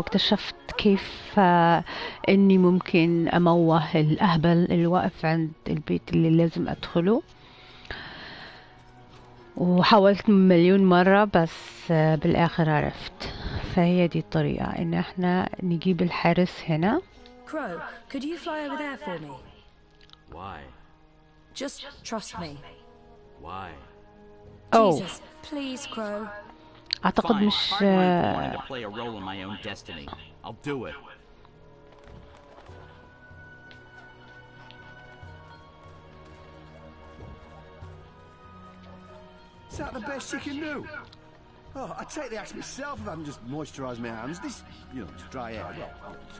اكتشفت كيف اني ممكن اموه الاهبل اللي واقف عند البيت اللي لازم ادخله، وحاولت مليون مرة بس بالاخر عرفت. فهي دي الطريقة، ان احنا نجيب الحارس هنا. Crow, could you fly over there for me? Why? Just trust me. Why? Jesus, please, Crow. اعتقد Fine. مش Hard one for wanting to play a role in my own destiny. I'll do it. Is that the best you can do? Oh, I'd take the axe myself if I hadn't just moisturised my hands. This, you know, it's dry air.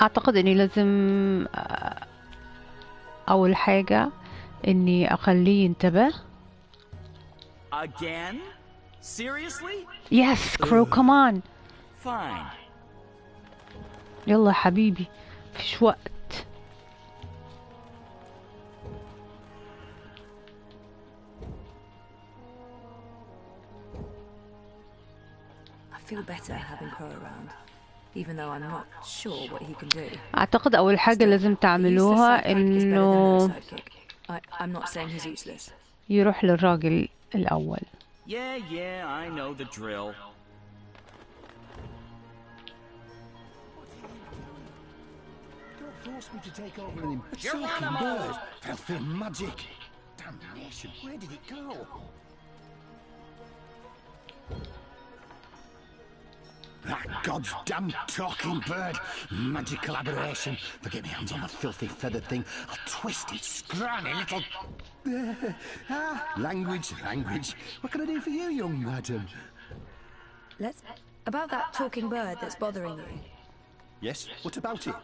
اعتقد اني لازم اول حاجة اني اخليه ينتبه. Again? Seriously? Yes, Crow, come on. Fine. يلا حبيبي، فيش وقت. I feel better having Crow around, even though I'm not sure what he can do. اعتقد اول حاجة لازم تعملوها انه I'm not saying he's useless. يروح للراجل الاول. Yeah, I know the drill. Don't force me to take over an talking bird. Filthy magic. Damnation, where did it go? That God's damn talking bird. Magical aberration. Forget me hands on the filthy feathered thing. I'll twist its scrawny little... Language. What can I do for you, young madam? About that talking bird that's bothering you. Yes, what about it?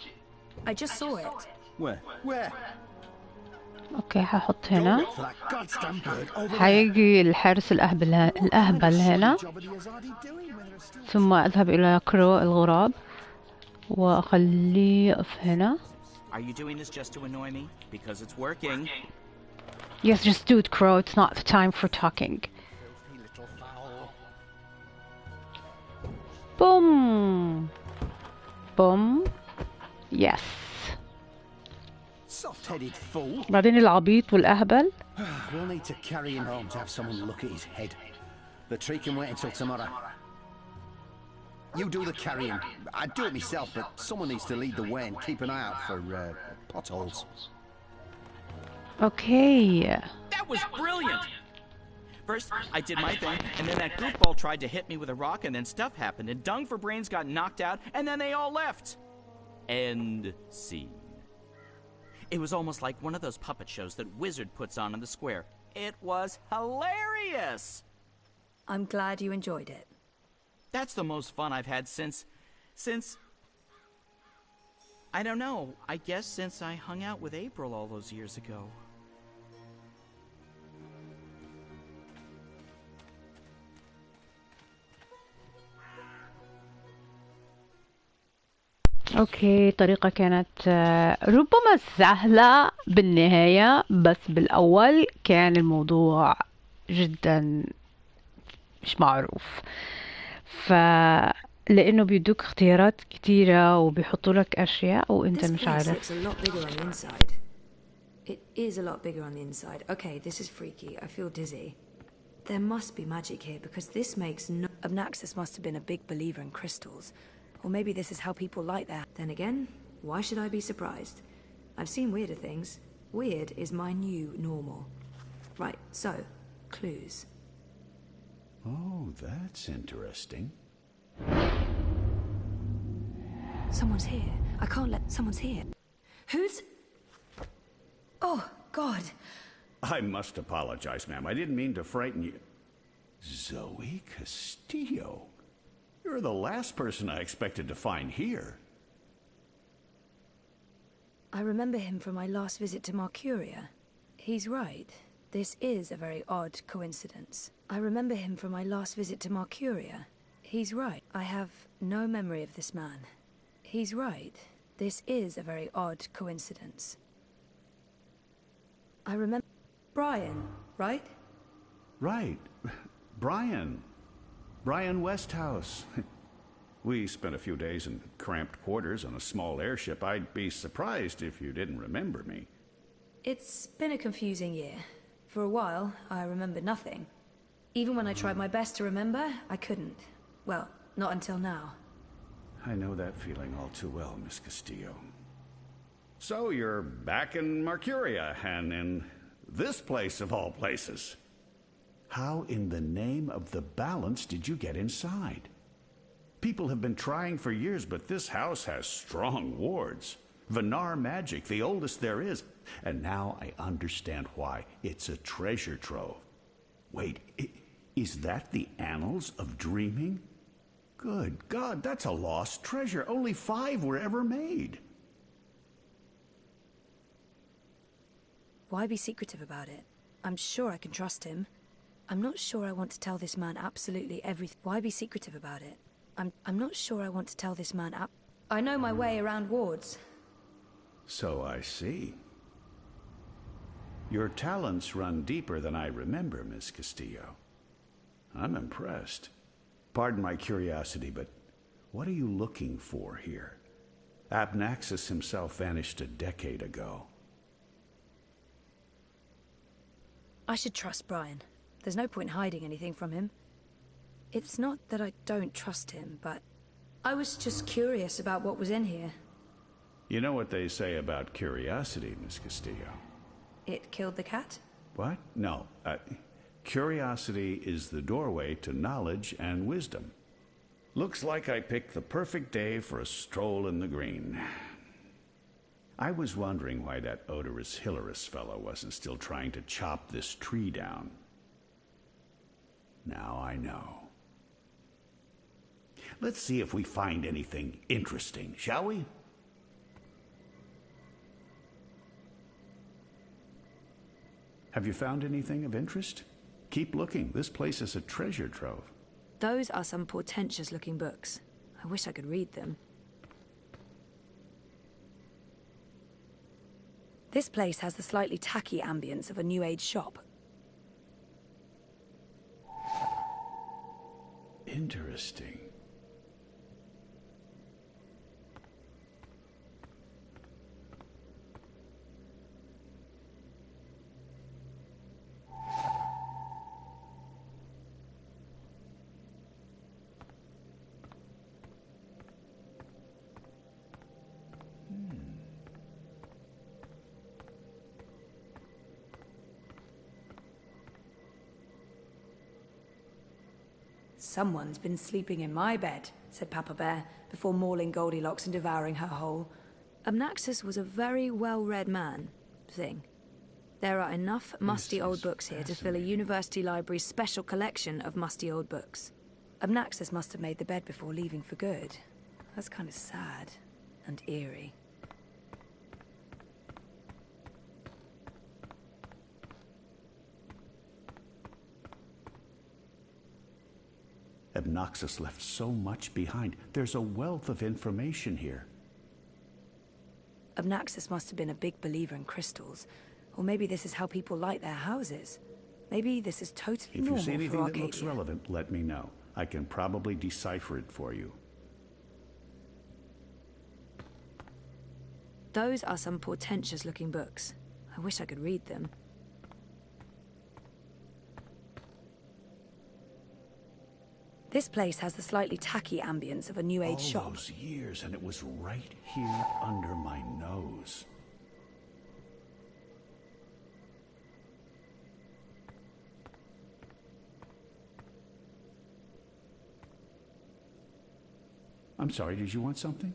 I just saw it. Where? اوكي، هحط هنا. Look for that God's damn bird over there. هيجي الحارس الأهبل هنا، ثم أذهب إلى كرو الغراب وأخليه يقف هنا. Are you doing this just to annoy me? Because it's working. Yes, just do it, Crow. It's not the time for talking. Boom. Boom. Yes. Soft-headed fool. بعدين العبيط والأهبل. We'll need to carry him home to have someone look at his head. The tree can wait until tomorrow. You do the carrying. I'd do it myself, but someone needs to lead the way and keep an eye out for potholes. Okay. That was brilliant! First, I did my thing, and then that goofball tried to hit me with a rock, and then stuff happened, and Dung for Brains got knocked out, and then they all left. End scene. It was almost like one of those puppet shows that Wizard puts on in the square. It was hilarious! I'm glad you enjoyed it. That's the most fun I've had since... I don't know, I guess since I hung out with April all those years ago. اوكي، طريقة كانت ربما سهلة بالنهاية، بس بالاول كان الموضوع جدا مش معروف. لانه بيدوك اختيارات كتيرة وبيحطوا لك اشياء وانت مش عارف. It is a lot bigger on the inside. Okay, this is freaky. I feel dizzy. There must be magic here because this makes no... Obnaxus must have been a big believer in crystals. Or maybe this is how people like that. Then again, why should I be surprised? I've seen weirder things. Weird is my new normal. Right, so, clues. Oh, that's interesting. Someone's here. I can't let... Someone's here. Who's... Oh, God. I must apologize, ma'am. I didn't mean to frighten you. Zoe Castillo. You're the last person I expected to find here. I remember him from my last visit to Mercuria. He's right. This is a very odd coincidence. I remember him from my last visit to Mercuria. He's right. I have no memory of this man. He's right. This is a very odd coincidence. I remember... Brian, right? Right. Brian. Brian Westhouse. We spent a few days in cramped quarters on a small airship. I'd be surprised if you didn't remember me. It's been a confusing year. For a while, I remembered nothing. Even when I tried my best to remember, I couldn't. Well, not until now. I know that feeling all too well, Miss Castillo. So you're back in Mercuria, and in this place of all places. How in the name of the balance did you get inside? People have been trying for years, but this house has strong wards. Venar magic, the oldest there is. And now I understand why. It's a treasure trove. Wait, is that the Annals of Dreaming? Good God, that's a lost treasure. Only 5 were ever made. Why be secretive about it? I'm sure I can trust him. I'm not sure I want to tell this man absolutely everything. Why be secretive about it? I'm not sure I want to tell this man I know my way around wards. So I see. Your talents run deeper than I remember, Miss Castillo. I'm impressed. Pardon my curiosity, but what are you looking for here? Abnaxis himself vanished a decade ago. I should trust Brian. There's no point hiding anything from him. It's not that I don't trust him, but I was just curious about what was in here. You know what they say about curiosity, Miss Castillo? It killed the cat? What? No. Curiosity is the doorway to knowledge and wisdom. Looks like I picked the perfect day for a stroll in the green. I was wondering why that odorous Hilarious fellow wasn't still trying to chop this tree down. Now I know. Let's see if we find anything interesting, shall we? Have you found anything of interest? Keep looking. This place is a treasure trove. Those are some portentous-looking books. I wish I could read them. This place has the slightly tacky ambience of a New Age shop. Interesting. Someone's been sleeping in my bed, said Papa Bear, before mauling Goldilocks and devouring her whole. Abnaxis was a very well-read man, thing. There are enough musty old books here to fill a university library's special collection of musty old books. Abnaxis must have made the bed before leaving for good. That's kind of sad and eerie. Abnaxis left so much behind. There's a wealth of information here. Abnaxis must have been a big believer in crystals. Or maybe this is how people light their houses. Maybe this is totally normal for Arcadia. If you see anything that looks relevant, let me know. I can probably decipher it for you. Those are some portentous-looking books. I wish I could read them. This place has the slightly tacky ambience of a New Age shop. All those years, and it was right here under my nose. I'm sorry, did you want something?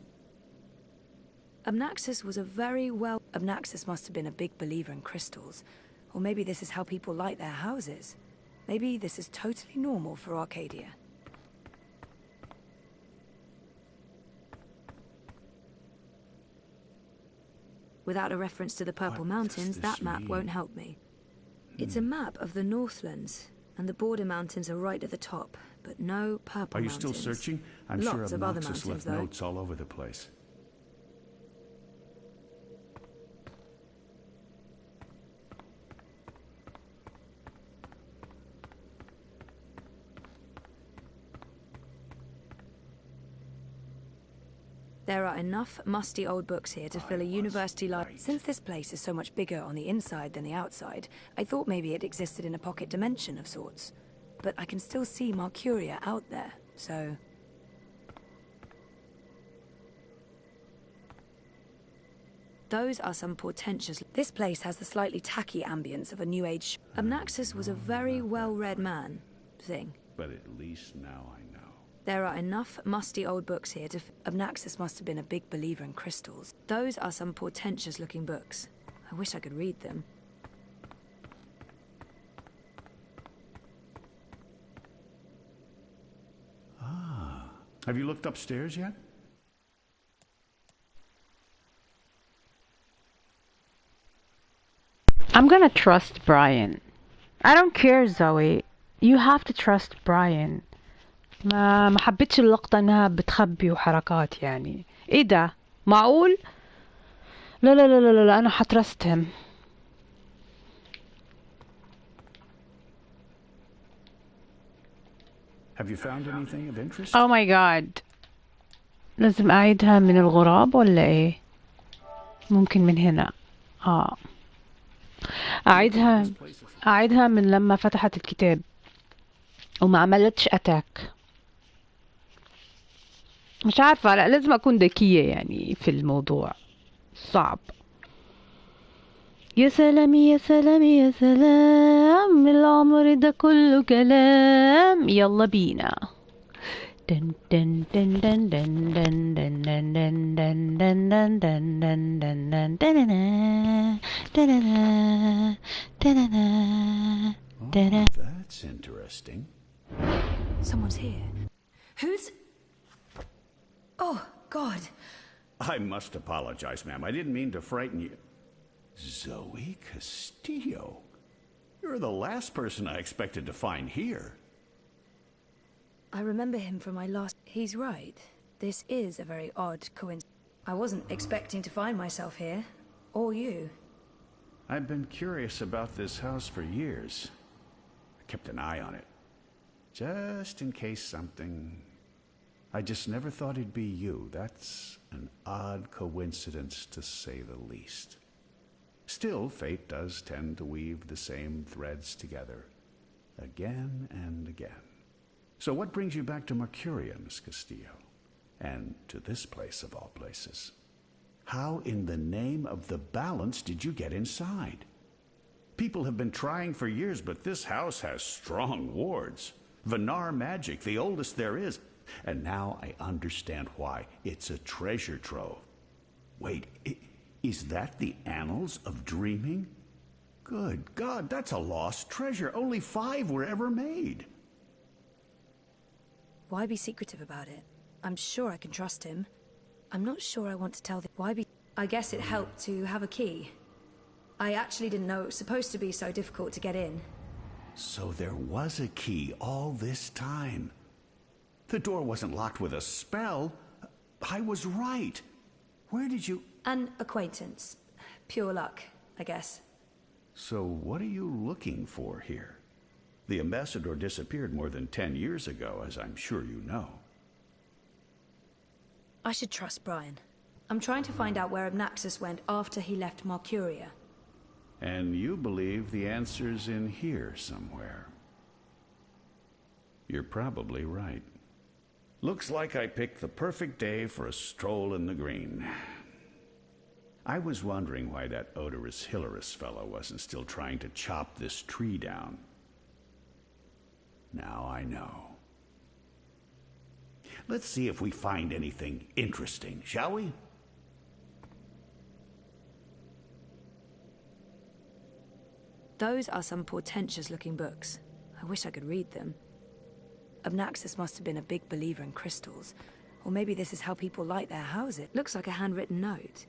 Abnaxis was a Abnaxis must have been a big believer in crystals. Or maybe this is how people light their houses. Maybe this is totally normal for Arcadia. Without a reference to the Purple Mountains, that map won't help me. It's a map of the Northlands, and the border mountains are right at the top, but no Purple Mountains. Are you still searching? I'm Lots sure of other Abnaxis mountains, left though. notes all over the place. There are enough musty old books here to fill a university library. Since this place is so much bigger on the inside than the outside, I thought maybe it existed in a pocket dimension of sorts. But I can still see Mercuria out there, so... Those are some portentous... This place has the slightly tacky ambience of a new age... Obnaxus was a very well-read man, thing. But at least now I know. There are enough musty old books here to... Obnaxus must have been a big believer in crystals. Those are some portentous-looking books. I wish I could read them. Ah. Have you looked upstairs yet? I'm gonna trust Brian. I don't care Zoe. You have to trust Brian. ما حبيتش اللقطة انها بتخبي وحركات يعني. ايه ده؟ معقول؟ لا لا لا لا لا انا حترستهم. Have you found anything of interest? Oh my god. لازم اعيدها من الغراب ولا ايه؟ ممكن من هنا. أعيدها من لما فتحت الكتاب وما عملتش أتاك. مش عارفة، لا لازم أكون ذكية يعني في الموضوع صعب. يا سلام يا سلام يا سلام، العمر ده كله كلام، يلا بينا. دن دن دن دن دن دن دن دن دن دن دن دن دن دن دن دن. That's interesting. Someone's here. Who's... Oh, God. I must apologize, ma'am. I didn't mean to frighten you. Zoe Castillo. You're the last person I expected to find here. I remember him from my last... He's right. This is a very odd coincidence. I wasn't expecting to find myself here. Or you. I've been curious about this house for years. I kept an eye on it. Just in case something... I just never thought it'd be you. That's an odd coincidence, to say the least. Still, fate does tend to weave the same threads together. Again and again. So what brings you back to Mercuria, Miss Castillo? And to this place of all places? How in the name of the balance did you get inside? People have been trying for years, but this house has strong wards. Venar magic, the oldest there is. And now I understand why. It's a treasure trove. Wait, is that the annals of dreaming? Good God, that's a lost treasure. Only 5 were ever made. Why be secretive about it? I'm sure I can trust him. I'm not sure I want to tell the... Why be... I guess it helped to have a key. I actually didn't know it was supposed to be so difficult to get in. So there was a key all this time. The door wasn't locked with a spell. I was right. Where did you... An acquaintance. Pure luck, I guess. So what are you looking for here? The ambassador disappeared more than 10 years ago, as I'm sure you know. I should trust Brian. I'm trying to find out where Obnaxus went after he left Mercuria. And you believe the answer's in here somewhere. You're probably right. Looks like I picked the perfect day for a stroll in the green. I was wondering why that odorous Hilarious fellow wasn't still trying to chop this tree down. Now I know. Let's see if we find anything interesting, shall we? Those are some portentous-looking books. I wish I could read them. Obnaxus must have been a big believer in crystals. Or maybe this is how people light their houses. Looks like a handwritten note.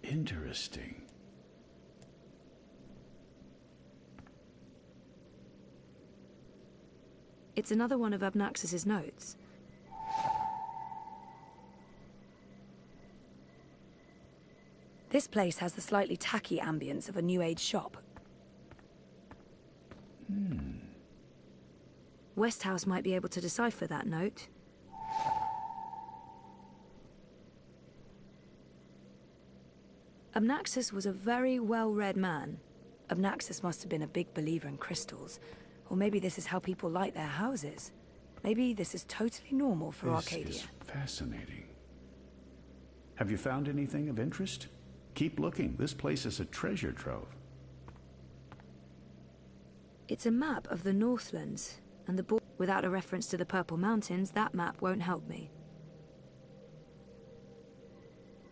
Interesting. It's another one of Obnaxus's notes. This place has the slightly tacky ambience of a new age shop. Westhouse might be able to decipher that note. Obnaxus was a very well-read man. Obnaxus must have been a big believer in crystals. Or maybe this is how people light their houses. Maybe this is totally normal for Arcadia. This is fascinating. Have you found anything of interest? Keep looking. This place is a treasure trove. It's a map of the Northlands, and the without a reference to the Purple Mountains, that map won't help me.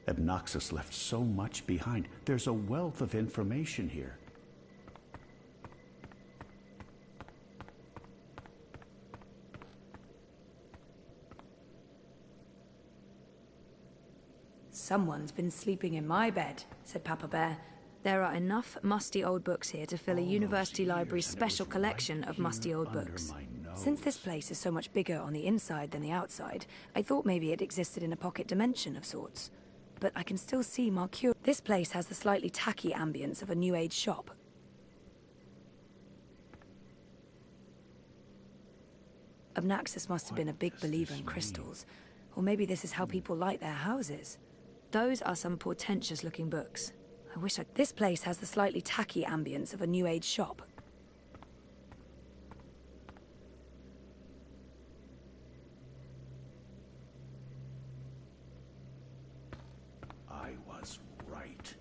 Obnaxus left so much behind. There's a wealth of information here. Someone's been sleeping in my bed, said Papa Bear. There are enough musty old books here to fill a university library's special collection of musty old books. Since this place is so much bigger on the inside than the outside, I thought maybe it existed in a pocket dimension of sorts. But I can still see Mercury. This place has the slightly tacky ambience of a New Age shop. Obnaxus must have been a big believer in crystals. Or maybe this is how people light their houses. Those are some portentous-looking books. I wish I... This place has the slightly tacky ambience of a New Age shop. I was right.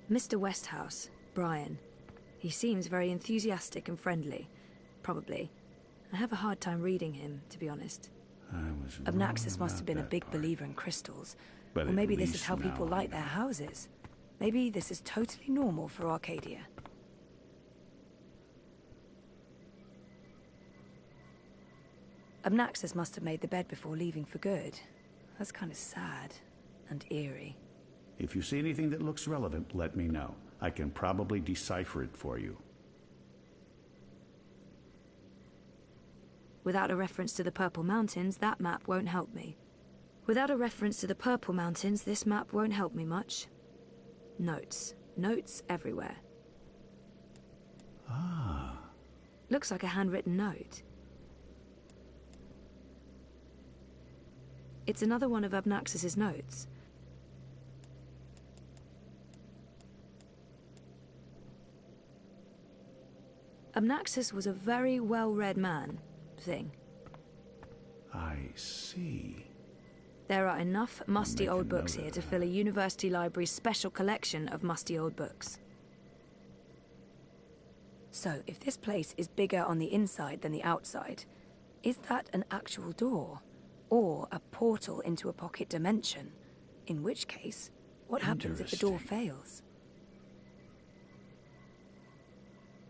Mr. Westhouse, Brian. He seems very enthusiastic and friendly. Probably. I have a hard time reading him, to be honest. Obnaxus must have been a big believer in crystals. Or maybe this is how people light their houses. Maybe this is totally normal for Arcadia. Obnaxus must have made the bed before leaving for good. That's kind of sad and eerie. If you see anything that looks relevant, let me know. I can probably decipher it for you. Without a reference to the Purple Mountains, that map won't help me. Without a reference to the Purple Mountains, this map won't help me much. Notes. Notes everywhere. Ah. Looks like a handwritten note. It's another one of Obnaxus's notes. Obnaxus was a very well-read man, thing. I see. There are enough musty old books here to fill a university library's special collection of musty old books. So, if this place is bigger on the inside than the outside, is that an actual door? Or a portal into a pocket dimension? In which case, what happens if the door fails?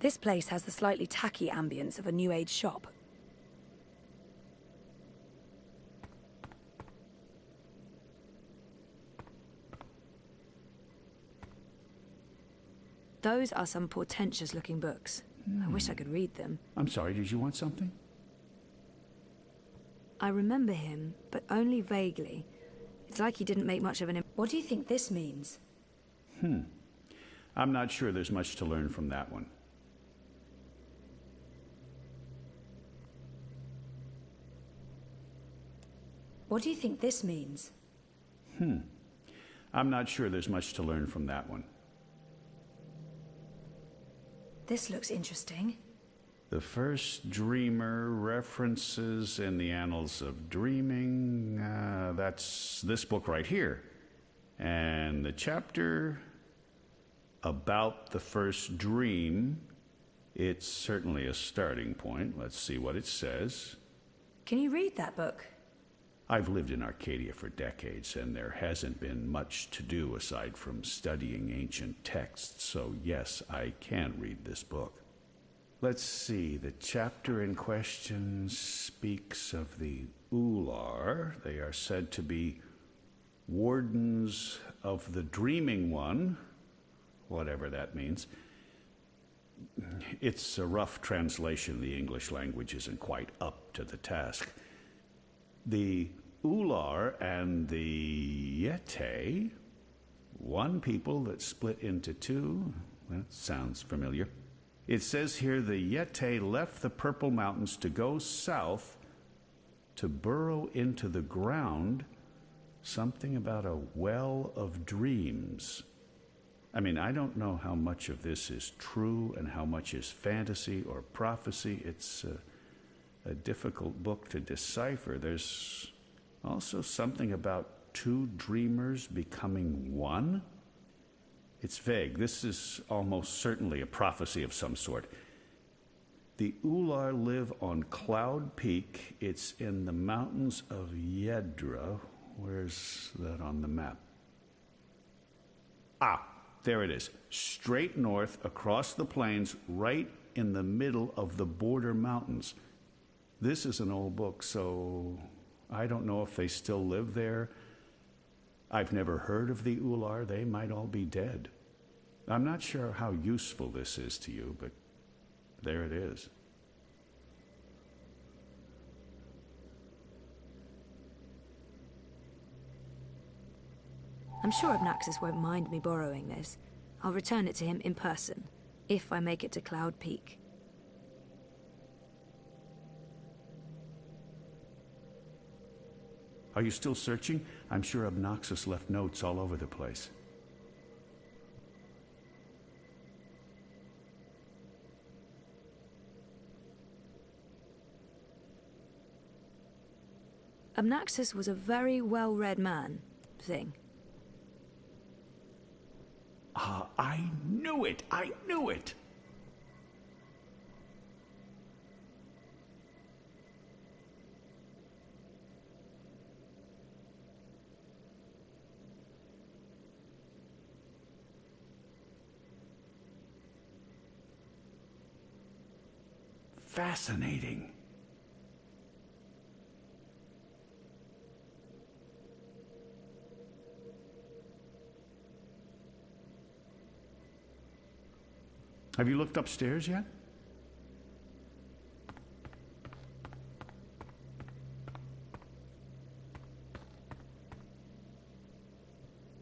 This place has the slightly tacky ambience of a New Age shop. Those are some portentous-looking books. I wish I could read them. I'm sorry, did you want something? I remember him, but only vaguely. It's like he didn't make much of an... What do you think this means? I'm not sure there's much to learn from that one. What do you think this means? I'm not sure there's much to learn from that one. This looks interesting. The first dreamer references in the annals of dreaming. That's this book right here. And the chapter about the first dream, it's certainly a starting point. Let's see what it says. Can you read that book? I've lived in Arcadia for decades, and there hasn't been much to do aside from studying ancient texts, so yes, I can read this book. Let's see, the chapter in question speaks of the Ular. They are said to be wardens of the Dreaming One, whatever that means. It's a rough translation. The English language isn't quite up to the task. The Ular and the Yeti, one people that split into two. That sounds familiar. It says here the Yeti left the Purple Mountains to go south to burrow into the ground. Something about a well of dreams. I mean, I don't know how much of this is true and how much is fantasy or prophecy. It's a difficult book to decipher. There's also something about two dreamers becoming one. It's vague. This is almost certainly a prophecy of some sort. The Ular live on Cloud Peak. It's in the mountains of Yedra. Where's that on the map? Ah, there it is. Straight north across the plains, right in the middle of the border mountains. This is an old book, so I don't know if they still live there. I've never heard of the Ular. They might all be dead. I'm not sure how useful this is to you, but there it is. I'm sure Obnaxis won't mind me borrowing this. I'll return it to him in person, if I make it to Cloud Peak. Are you still searching? I'm sure Obnaxis left notes all over the place. Obnaxis was a very well-read man, thing. Ah, I knew it! I knew it! Fascinating. Have you looked upstairs yet?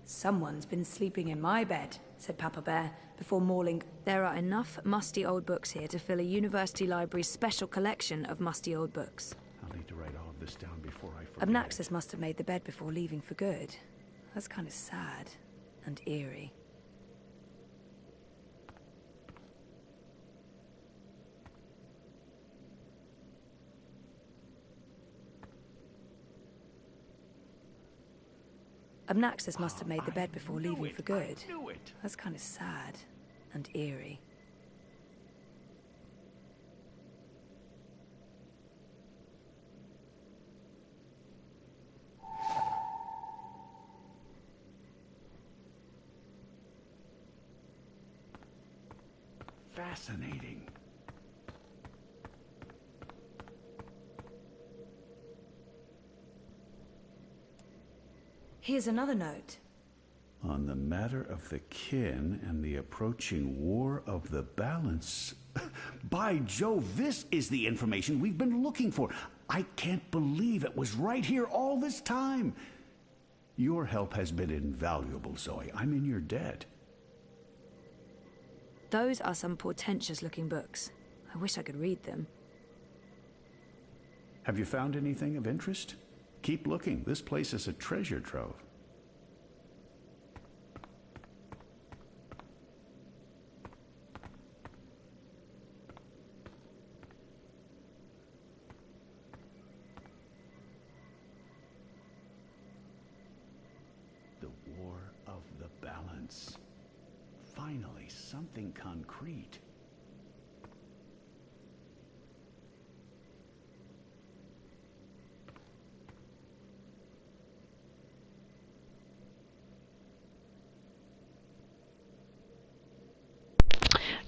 Someone's been sleeping in my bed, said Papa Bear, before mauling. There are enough musty old books here to fill a university library's special collection of musty old books. I'll need to write all of this down before I forget. Obnaxis must have made the bed before leaving for good. That's kind of sad and eerie. Obnaxis must have made the bed before leaving for good. That's kind of sad and eerie. Fascinating. Here's another note. On the matter of the kin and the approaching war of the balance. By Jove, this is the information we've been looking for. I can't believe it was right here all this time. Your help has been invaluable, Zoe. I'm in your debt. Those are some portentous-looking books. I wish I could read them. Have you found anything of interest? Keep looking. This place is a treasure trove. The War of the Balance. Finally, something concrete.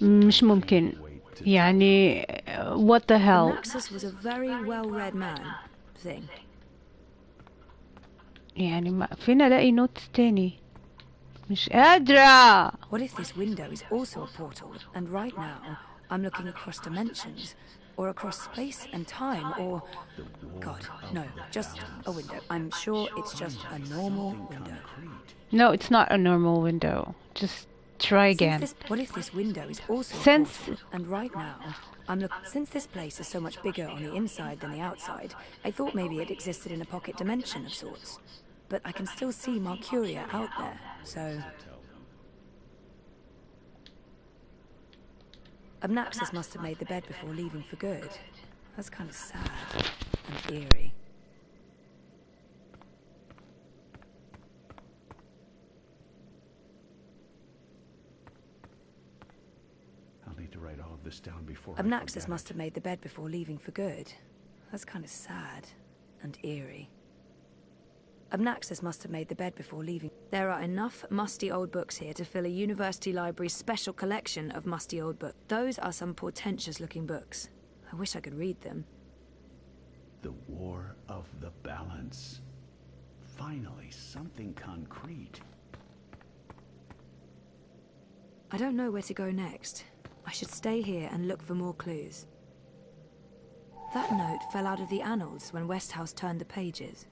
مش ممكن يعني what the hell. Obnaxis was a very well-read man, thing. يعني ما فينا الاقي نوت تاني مش قادرة. What if this window is also a portal, and right now I'm looking across dimensions? or across space and time, or... God, no, just a window. I'm sure it's just a normal window. No, it's not a normal window. Just try again. What if this window is also a portal? And right now, since this place is so much bigger on the inside than the outside, I thought maybe it existed in a pocket dimension of sorts. But I can still see Mercuria out there, so... Obnaxus must have made the bed before leaving for good. That's kind of sad and eerie. I'll need to write all of this down before Obnaxus must have made the bed before leaving for good. That's kind of sad and eerie. Obnaxus must have made the bed before leaving. There are enough musty old books here to fill a university library's special collection of musty old books. Those are some portentous-looking books. I wish I could read them. The War of the Balance. Finally, something concrete. I don't know where to go next. I should stay here and look for more clues. That note fell out of the annals when Westhouse turned the pages.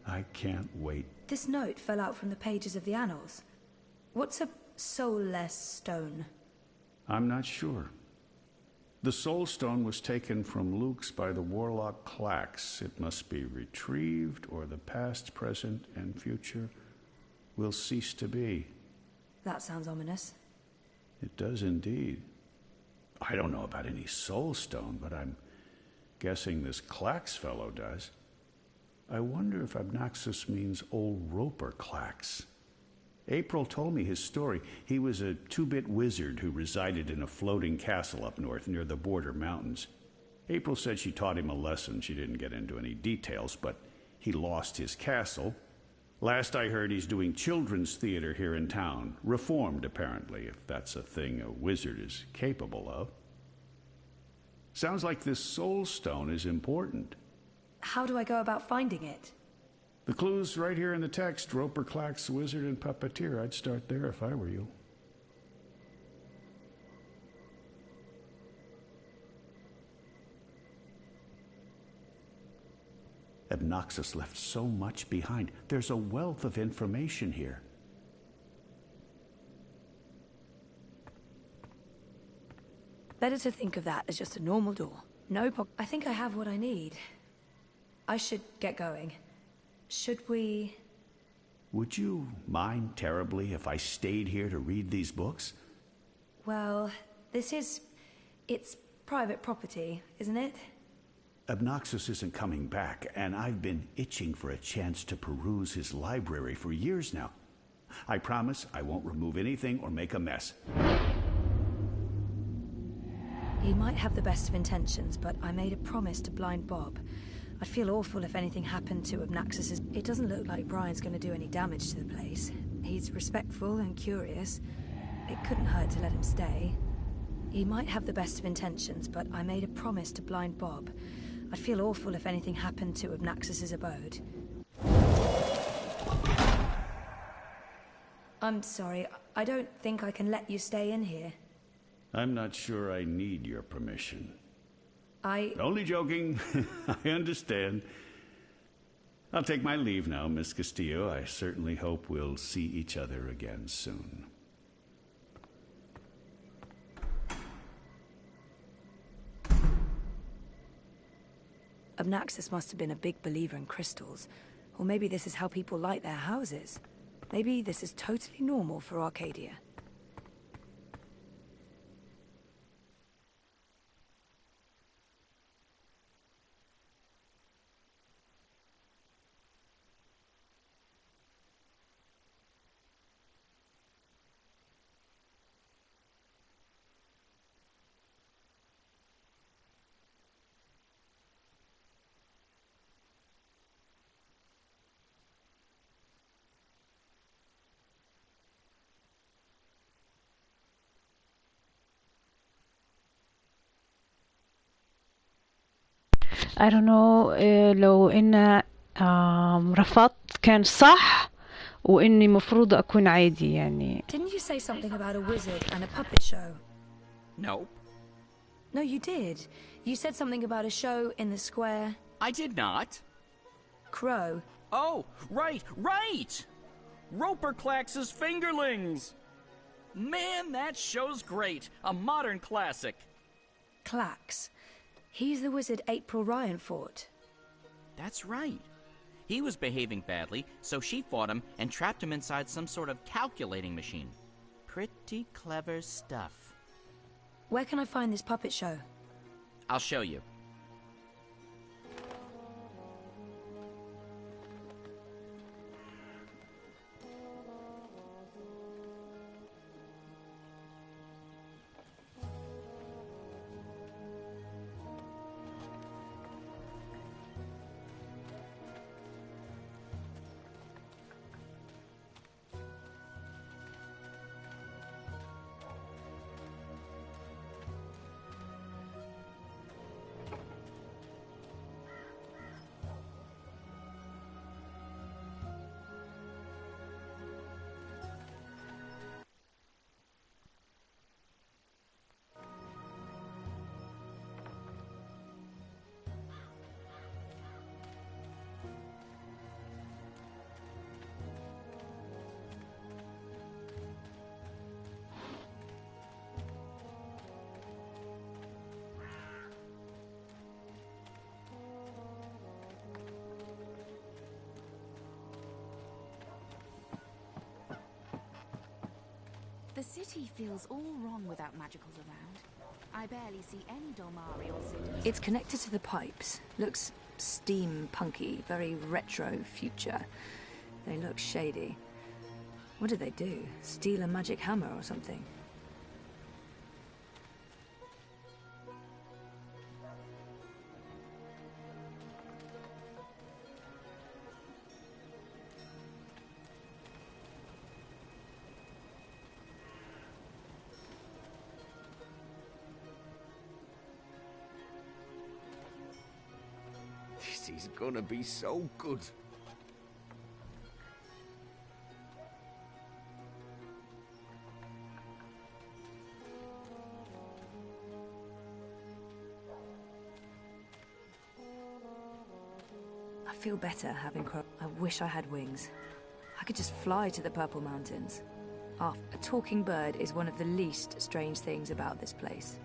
I can't wait. This note fell out from the pages of the annals. What's a soulless stone? I'm not sure. The Soul Stone was taken from Luke's by the warlock Clax. It must be retrieved, or the past, present, and future will cease to be. That sounds ominous. It does indeed. I don't know about any Soul Stone, but I'm guessing this Clax fellow does. I wonder if Obnaxus means old Roper Clax. April told me his story. He was a 2-bit wizard who resided in a floating castle up north near the border mountains. April said she taught him a lesson. She didn't get into any details, but he lost his castle. Last I heard, he's doing children's theater here in town. Reformed, apparently, if that's a thing a wizard is capable of. Sounds like this Soul Stone is important. How do I go about finding it? The clue's right here in the text. Roper Clax, wizard and puppeteer. I'd start there if I were you. Obnaxus left so much behind. There's a wealth of information here. Better to think of that as just a normal door. I think I have what I need. I should get going. Should we... Would you mind terribly if I stayed here to read these books? Well, it's private property, isn't it? Obnaxus isn't coming back, and I've been itching for a chance to peruse his library for years now. I promise I won't remove anything or make a mess. He might have the best of intentions, but I made a promise to blind Bob. I'd feel awful if anything happened to Obnaxus's... It doesn't look like Brian's going to do any damage to the place. He's respectful and curious. It couldn't hurt to let him stay. He might have the best of intentions, but I made a promise to blind Bob. I'd feel awful if anything happened to Obnaxus's abode. I'm sorry, I don't think I can let you stay in here. I'm not sure I need your permission. Only joking. I understand. I'll take my leave now, Miss Castillo. I certainly hope we'll see each other again soon. Obnaxus must have been a big believer in crystals. Or maybe this is how people light their houses. Maybe this is totally normal for Arcadia. I don't know لو إن رفضت كان صح وإني مفروض أكون عادي يعني. Didn't you say something about a wizard and a puppet show? Nope. No, you did. You said something about a show in the square. I did not. Crow. Oh, right! Roper Clax's Fingerlings! Man, that show's great. A modern classic. Clax. He's the wizard April Ryan fought. That's right. He was behaving badly, so she fought him and trapped him inside some sort of calculating machine. Pretty clever stuff. Where can I find this puppet show? I'll show you. The city feels all wrong without magicals around. I barely see any Dolmari or cities. It's connected to the pipes. Looks steampunky, very retro future. They look shady. What did they do? Steal a magic hammer or something? This is gonna be so good. I feel better having Crow. I wish I had wings. I could just fly to the Purple Mountains. A talking bird is one of the least strange things about this place.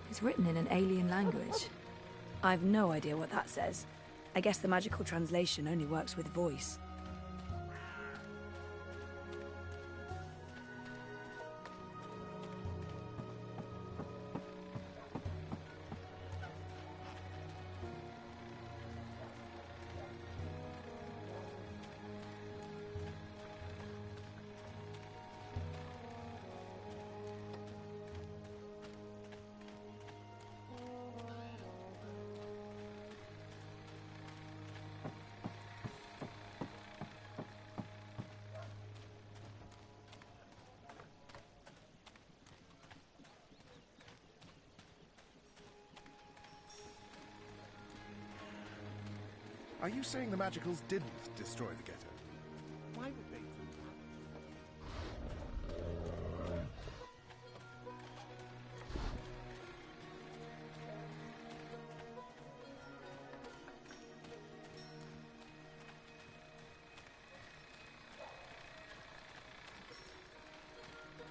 It's written in an alien language. I've no idea what that says. I guess the magical translation only works with voice. Are you saying the Magicals didn't destroy the ghetto? Why would they?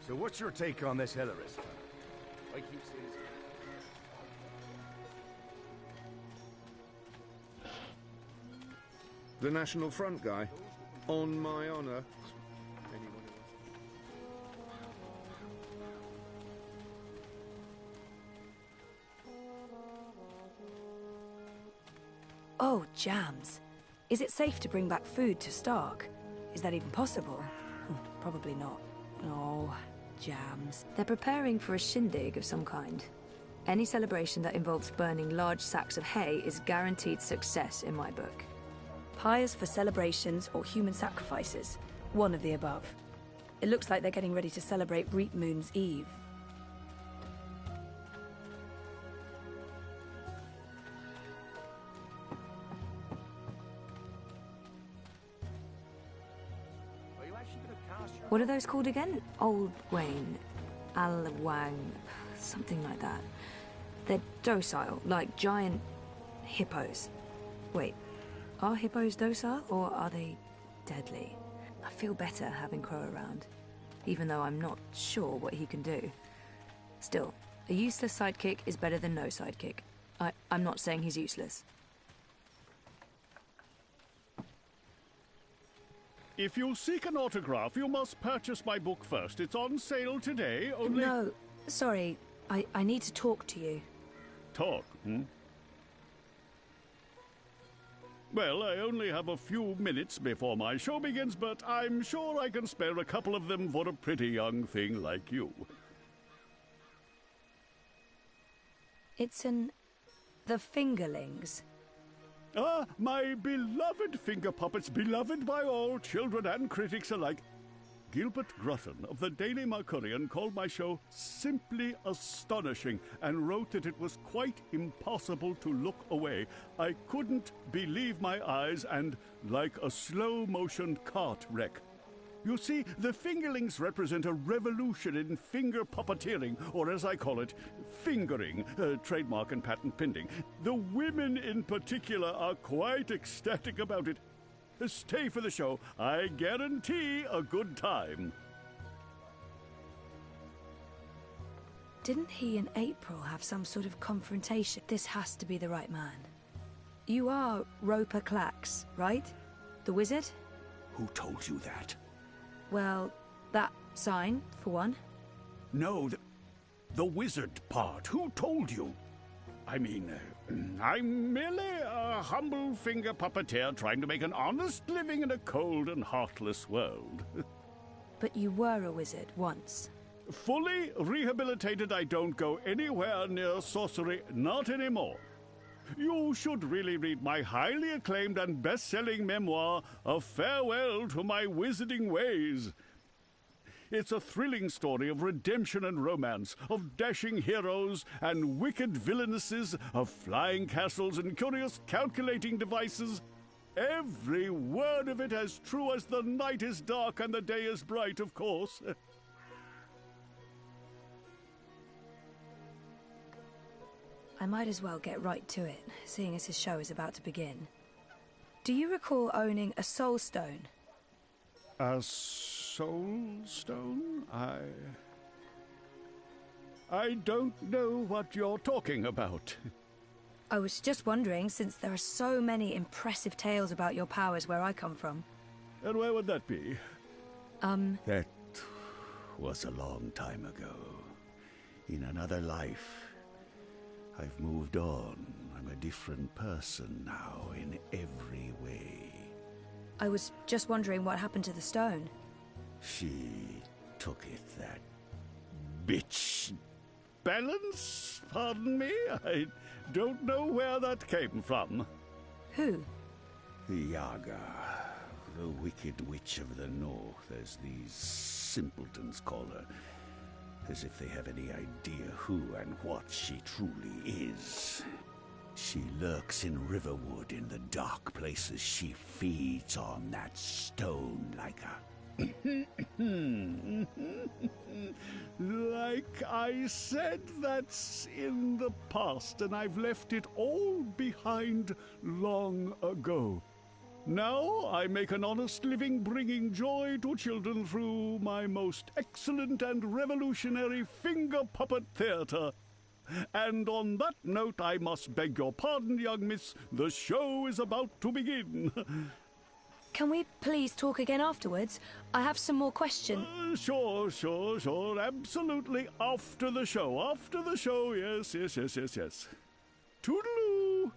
So what's your take on this Hillarist? I keep saying The National Front guy? On my honor. Oh, jams. Is it safe to bring back food to Stark? Is that even possible? Probably not. Oh, jams. They're preparing for a shindig of some kind. Any celebration that involves burning large sacks of hay is guaranteed success in my book. Pyres for celebrations or human sacrifices. One of the above. It looks like they're getting ready to celebrate Reap Moon's Eve. What are those called again? Old Wayne, Alwang, something like that. They're docile, like giant hippos. Wait, are hippos docile or are they deadly? I feel better having Crow around, even though I'm not sure what he can do. Still, a useless sidekick is better than no sidekick. I'm not saying he's useless. If you'll seek an autograph, you must purchase my book first. It's on sale today, only... No, sorry. I need to talk to you. Talk, hmm? Well, I only have a few minutes before my show begins, but I'm sure I can spare a couple of them for a pretty young thing like you. It's the fingerlings. Ah, my beloved finger puppets, beloved by all, children and critics alike. Gilbert Grutton of the Daily Mercurian called my show simply astonishing and wrote that it was quite impossible to look away. I couldn't believe my eyes and like a slow-motion cart wreck. You see, the fingerlings represent a revolution in finger puppeteering, or as I call it, fingering, trademark and patent pending. The women in particular are quite ecstatic about it. Stay for the show. I guarantee a good time. Didn't he and April have some sort of confrontation? This has to be the right man. You are Roper Clax, right? The wizard? Who told you that? Well, that sign, for one. No, the wizard part. Who told you? I mean, I'm merely a humble finger puppeteer trying to make an honest living in a cold and heartless world. But you were a wizard once. Fully rehabilitated, I don't go anywhere near sorcery, not anymore. You should really read my highly acclaimed and best-selling memoir, A Farewell to My Wizarding Ways. It's a thrilling story of redemption and romance, of dashing heroes and wicked villainesses, of flying castles and curious calculating devices. Every word of it as true as the night is dark and the day is bright, of course. I might as well get right to it, seeing as his show is about to begin. Do you recall owning a soul stone? A soul stone? I don't know what you're talking about. I was just wondering, since there are so many impressive tales about your powers where I come from. And where would that be? That was a long time ago. In another life. I've moved on. I'm a different person now in every way. I was just wondering what happened to the stone. She took it, that bitch. Balance? Pardon me? I don't know where that came from. Who? The Yaga, the wicked witch of the north, as these simpletons call her. As if they have any idea who and what she truly is. She lurks in Riverwood in the dark places. She feeds on that stone like a... Like I said, that's in the past, and I've left it all behind long ago. Now I make an honest living bringing joy to children through my most excellent and revolutionary finger puppet theatre. And on that note, I must beg your pardon, young miss. The show is about to begin. Can we please talk again afterwards? I have some more questions. Sure. Absolutely. After the show. Yes. Toodaloo.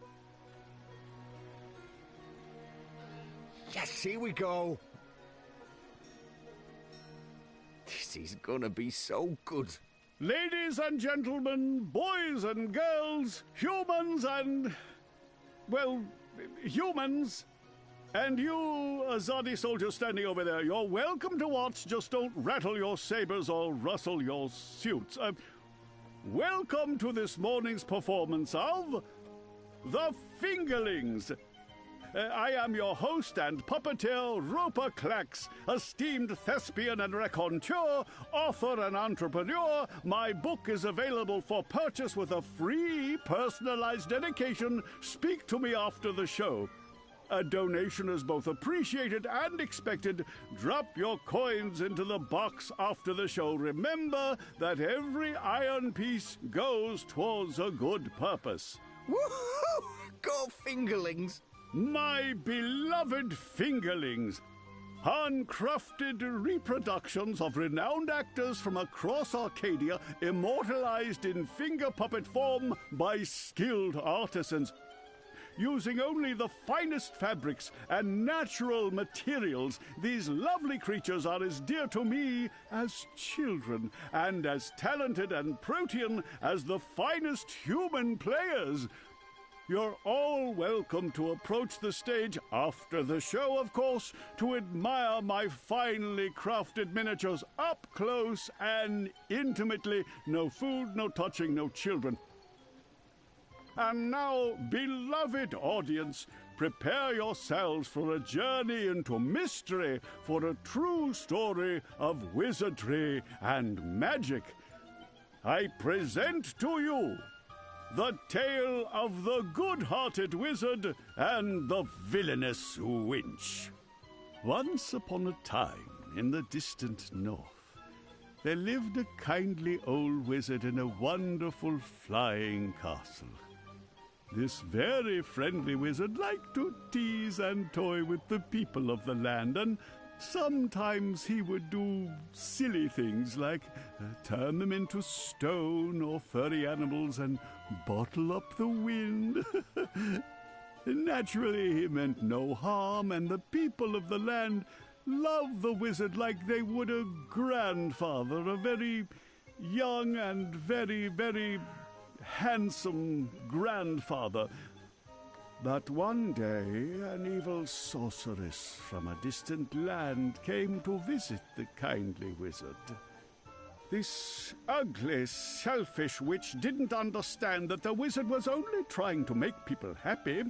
Yes, here we go. This is gonna be so good. Ladies and gentlemen, boys and girls, humans and... well, humans. And you, Azadi soldier standing over there, you're welcome to watch, just don't rattle your sabers or rustle your suits. Welcome to this morning's performance of... The Fingerlings. I am your host and puppeteer, Roper Clax, esteemed thespian and raconteur, author and entrepreneur. My book is available for purchase with a free personalized dedication. Speak to me after the show. A donation is both appreciated and expected. Drop your coins into the box after the show. Remember that every iron piece goes towards a good purpose. Woohoo! Go fingerlings! My beloved fingerlings! Handcrafted reproductions of renowned actors from across Arcadia, immortalized in finger puppet form by skilled artisans. Using only the finest fabrics and natural materials, these lovely creatures are as dear to me as children, and as talented and protean as the finest human players. You're all welcome to approach the stage after the show, of course, to admire my finely crafted miniatures up close and intimately. No food, no touching, no children. And now, beloved audience, prepare yourselves for a journey into mystery, for a true story of wizardry and magic. I present to you the tale of the good-hearted wizard and the villainous wench. Once upon a time, in the distant north, there lived a kindly old wizard in a wonderful flying castle. This very friendly wizard liked to tease and toy with the people of the land, and sometimes he would do silly things like turn them into stone or furry animals and bottle up the wind. Naturally, he meant no harm, and the people of the land loved the wizard like they would a grandfather, a very young and very, very handsome grandfather. But one day, an evil sorceress from a distant land came to visit the kindly wizard. This ugly, selfish witch didn't understand that the wizard was only trying to make people happy.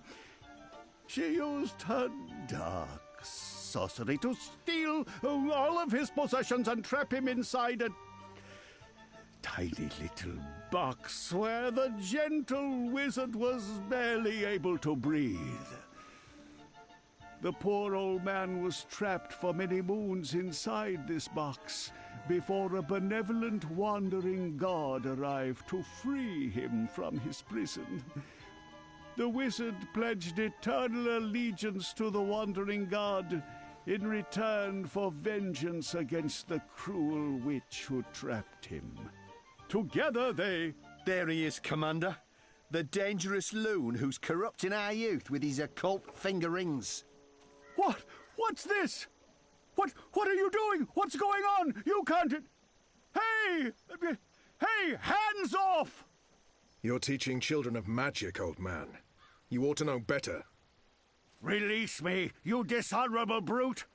She used her dark sorcery to steal all of his possessions and trap him inside a tiny little box where the gentle wizard was barely able to breathe. The poor old man was trapped for many moons inside this box before a benevolent wandering god arrived to free him from his prison. The wizard pledged eternal allegiance to the wandering god in return for vengeance against the cruel witch who trapped him. Together they... There he is, Commander. The dangerous loon who's corrupting our youth with his occult finger rings. What? What's this? What are you doing? What's going on? You can't... Hey! Hey! Hands off! You're teaching children of magic, old man. You ought to know better. Release me, you dishonorable brute!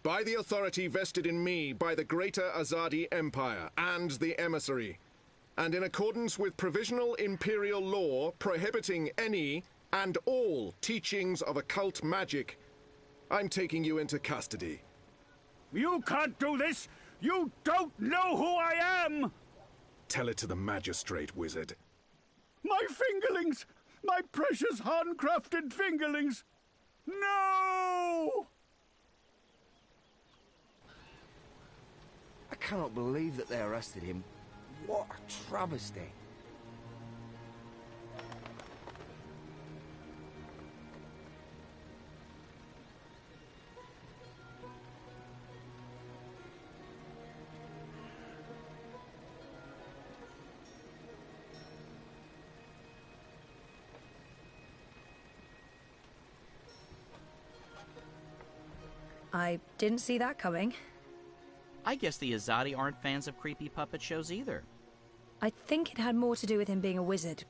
By the authority vested in me by the Greater Azadi Empire and the Emissary, and in accordance with provisional imperial law prohibiting any and all teachings of occult magic, I'm taking you into custody. You can't do this! You don't know who I am! Tell it to the magistrate, wizard. My fingerlings! My precious handcrafted fingerlings! No! I cannot believe that they arrested him. What a travesty. I didn't see that coming. I guess the Azadi aren't fans of creepy puppet shows either. I think it had more to do with him being a wizard.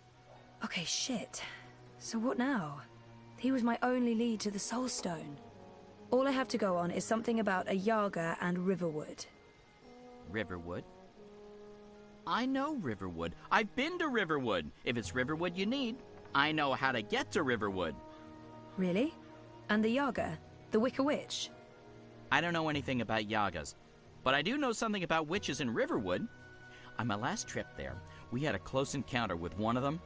Okay, shit. So what now? He was my only lead to the Soul Stone. All I have to go on is something about a Yaga and Riverwood. Riverwood? I know Riverwood. I've been to Riverwood. If it's Riverwood you need, I know how to get to Riverwood. Really? And the Yaga? The Wicker Witch? I don't know anything about Yagas, but I do know something about witches in Riverwood. On my last trip there, we had a close encounter with one of them.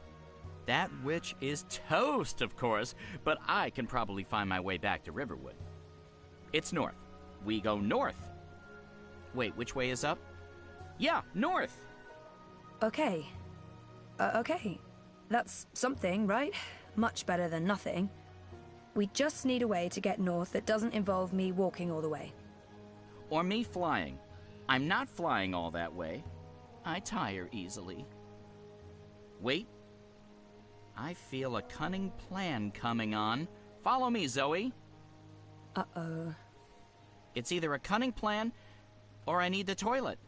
That witch is toast, of course, but I can probably find my way back to Riverwood. It's north. We go north. Wait, which way is up? Yeah, north. Okay. Okay. That's something, right? Much better than nothing. We just need a way to get north that doesn't involve me walking all the way. Or me flying. I'm not flying all that way. I tire easily. Wait. I feel a cunning plan coming on. Follow me, Zoe. Uh-oh. It's either a cunning plan, or I need the toilet.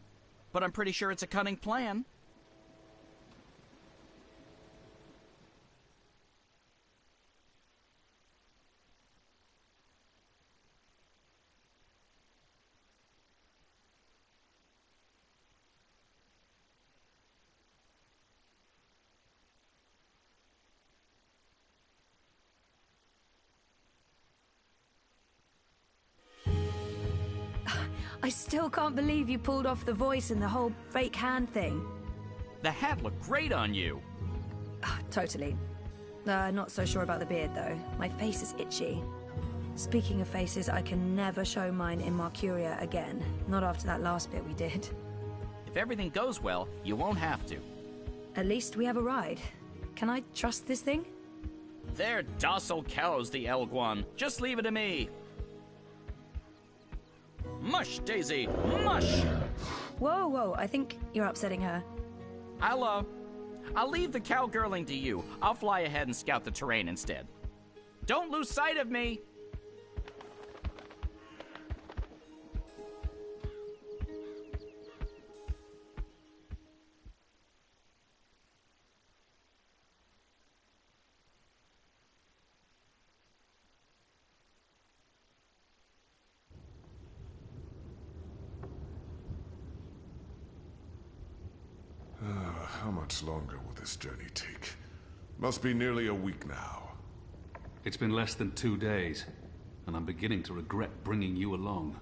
But I'm pretty sure it's a cunning plan. I still can't believe you pulled off the voice and the whole fake hand thing. The hat looked great on you. Totally. Not so sure about the beard, though. My face is itchy. Speaking of faces, I can never show mine in Marcuria again. Not after that last bit we did. If everything goes well, you won't have to. At least we have a ride. Can I trust this thing? They're docile cows, the Elguan. Just leave it to me. Mush, Daisy! Mush! Whoa, whoa, I think you're upsetting her. I'll leave the cowgirling to you. I'll fly ahead and scout the terrain instead. Don't lose sight of me! How much longer will this journey take? Must be nearly a week now. It's been less than 2 days, and I'm beginning to regret bringing you along.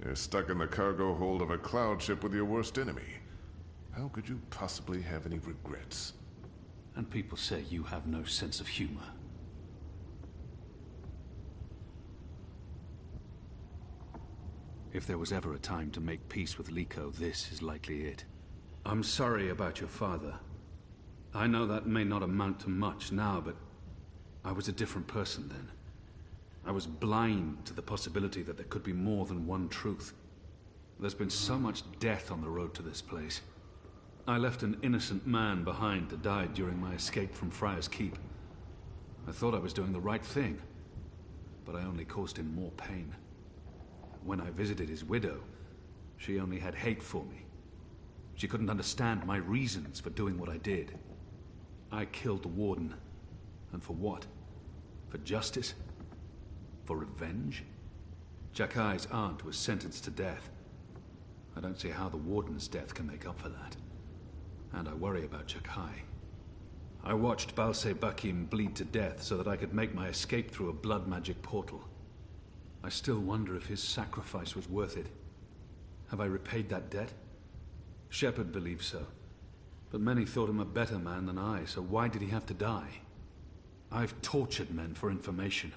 You're stuck in the cargo hold of a cloud ship with your worst enemy. How could you possibly have any regrets? And people say you have no sense of humor. If there was ever a time to make peace with Liko, this is likely it. I'm sorry about your father. I know that may not amount to much now, but I was a different person then. I was blind to the possibility that there could be more than one truth. There's been so much death on the road to this place. I left an innocent man behind to die during my escape from Friar's Keep. I thought I was doing the right thing, but I only caused him more pain. When I visited his widow, she only had hate for me. She couldn't understand my reasons for doing what I did. I killed the warden. And for what? For justice? For revenge? Jakai's aunt was sentenced to death. I don't see how the warden's death can make up for that. And I worry about Jakai. I watched Balse Bakim bleed to death so that I could make my escape through a blood magic portal. I still wonder if his sacrifice was worth it. Have I repaid that debt? Shepard believes so. But many thought him a better man than I, so why did he have to die? I've tortured men for information.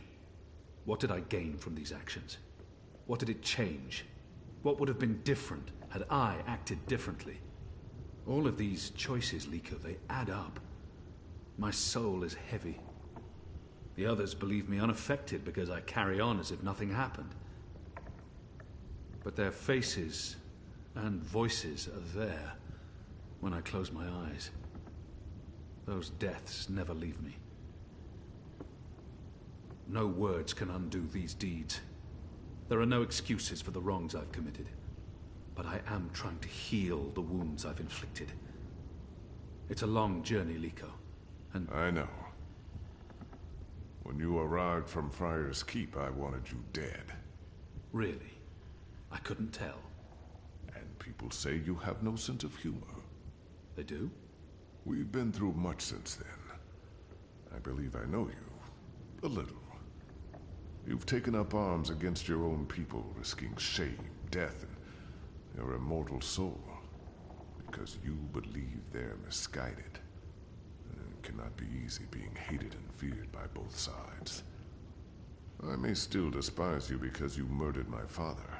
What did I gain from these actions? What did it change? What would have been different had I acted differently? All of these choices, Liko, they add up. My soul is heavy. The others believe me unaffected because I carry on as if nothing happened. But their faces and voices are there when I close my eyes. Those deaths never leave me. No words can undo these deeds. There are no excuses for the wrongs I've committed. But I am trying to heal the wounds I've inflicted. It's a long journey, Liko, and... I know. When you arrived from Friar's Keep, I wanted you dead. Really? I couldn't tell. And people say you have no sense of humor. They do? We've been through much since then. I believe I know you. A little. You've taken up arms against your own people, risking shame, death, and your immortal soul. Because you believe they're misguided. It cannot be easy being hated and feared by both sides. I may still despise you because you murdered my father.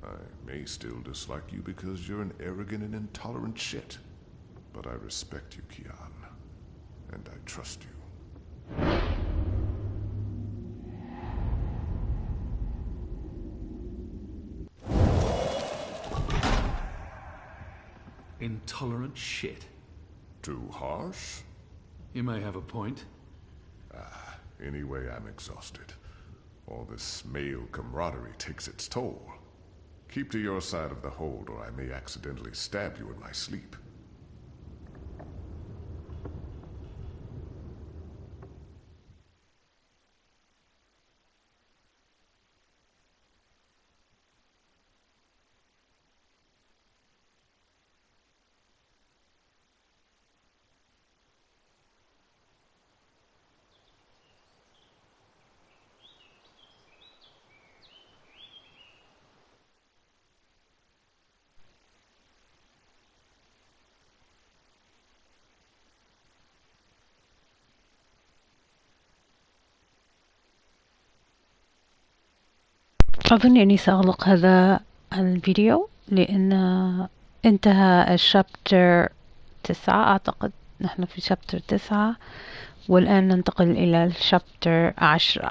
I may still dislike you because you're an arrogant and intolerant shit. But I respect you, Kian. And I trust you. Intolerant shit. Too harsh? You may have a point. Anyway, I'm exhausted. All this male camaraderie takes its toll. Keep to your side of the hold, or I may accidentally stab you in my sleep. أظن أني سأغلق هذا الفيديو لأن انتهى الشابتر 9 أعتقد. نحن في شابتر 9 والآن ننتقل إلى الشابتر 10.